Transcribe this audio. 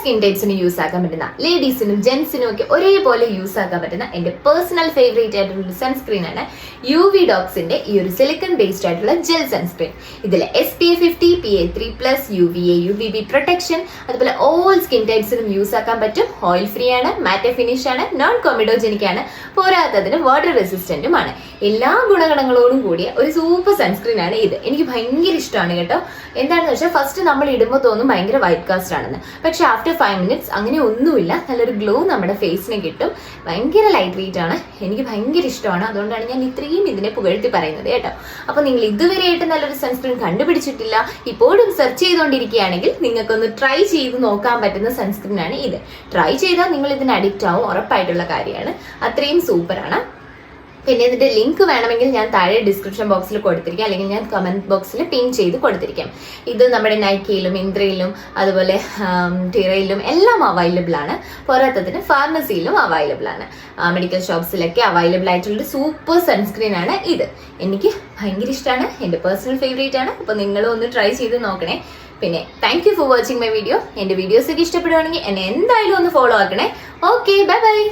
Skin ടൈപ്സിനും use ആക്കാൻ പറ്റുന്ന, ലേഡീസിനും ജെന്റ്സിനും ഒക്കെ ഒരേപോലെ യൂസ് ആക്കാൻ പറ്റുന്ന എന്റെ പേഴ്സണൽ ഫേവറേറ്റ് ആയിട്ടുള്ള ഒരു സൺസ്ക്രീൻ ആണ് UV ഡോക്സിന്റെ ഈ ഒരു സിലിക്കൺ ബേസ്ഡ് ആയിട്ടുള്ള ജെൽ സൺസ്ക്രീൻ. ഇതിൽ SPF 50, PA3+, UVA UVB protection, അതുപോലെ ഓൾ സ്കിൻ ടൈപ്സിനും യൂസ് ആക്കാൻ പറ്റും. ഓയിൽ ഫ്രീ ആണ്, മാറ്റ് ഫിനിഷ് ആണ്, നോൺ കോമിഡോജനിക് ആണ്, പോരാത്തതിന് വാട്ടർ റെസിസ്റ്റന്റും ആണ്. എല്ലാ ഗുണഗണങ്ങളോടും കൂടിയ ഒരു സൂപ്പർ സൺസ്ക്രീൻ ആണ് ഇത്. എനിക്ക് ഭയങ്കര ഇഷ്ടമാണ് കേട്ടോ. എന്താണെന്ന് വെച്ചാൽ ഫസ്റ്റ് നമ്മൾ ഇടുമ്പോൾ തോന്നും ഭയങ്കര വൈറ്റ് കാസ്റ്റ് ആണെന്ന്, പക്ഷെ ആഫ്റ്റർ 5 minutes അങ്ങനെ ഒന്നുമില്ല, നല്ലൊരു ഗ്ലോ നമ്മുടെ ഫേസിന് കിട്ടും. ഭയങ്കര ലൈറ്റ് വെയിറ്റ് ആണ്, എനിക്ക് ഭയങ്കര ഇഷ്ടമാണ്. അതുകൊണ്ടാണ് ഞാൻ ഇത്രയും ഇതിനെ പുകഴ്ത്തി പറയുന്നത് കേട്ടോ. അപ്പൊ നിങ്ങൾ ഇതുവരെയായിട്ട് നല്ലൊരു സൺസ്ക്രീൻ കണ്ടുപിടിച്ചിട്ടില്ല, ഇപ്പോഴും സെർച്ച് ചെയ്തുകൊണ്ടിരിക്കുകയാണെങ്കിൽ നിങ്ങൾക്കൊന്ന് ട്രൈ ചെയ്ത് നോക്കാൻ പറ്റുന്ന സൺസ്ക്രീൻ ആണ് ഇത്. ട്രൈ ചെയ്താൽ നിങ്ങൾ ഇതിന് അഡിക്റ്റ് ആവും, ഉറപ്പായിട്ടുള്ള കാര്യമാണ്. അത്രയും സൂപ്പറാണ്. പിന്നെ ഇതിന്റെ ലിങ്ക് വേണമെങ്കിൽ ഞാൻ താഴെ ഡിസ്ക്രിപ്ഷൻ ബോക്സിൽ കൊടുത്തിരിക്കാം, അല്ലെങ്കിൽ ഞാൻ കമന്റ് ബോക്സിൽ പിൻ ചെയ്ത് കൊടുത്തിരിക്കാം. ഇത് നമ്മുടെ നൈക്കയിലും ഇന്ദ്രയിലും അതുപോലെ ടിറയിലും എല്ലാം അവൈലബിൾ ആണ്. പോരാത്തതിന് ഫാർമസിയിലും അവൈലബിൾ ആണ്. മെഡിക്കൽ ഷോപ്സിലൊക്കെ അവൈലബിൾ ആയിട്ടുള്ള സൂപ്പർ സൺസ്ക്രീൻ ആണ് ഇത്. എനിക്ക് ഭയങ്കര ഇഷ്ടമാണ്, എന്റെ പേഴ്സണൽ ഫേവറേറ്റ് ആണ്. അപ്പൊ നിങ്ങളും ഒന്ന് ട്രൈ ചെയ്ത് നോക്കണേ. പിന്നെ thank you for watching my video. എന്റെ വീഡിയോസ് ഒക്കെ ഇഷ്ടപ്പെടുവാണെങ്കിൽ എന്നെ എന്തായാലും ഒന്ന് ഫോളോ ആക്കണേ. Okay, bye by.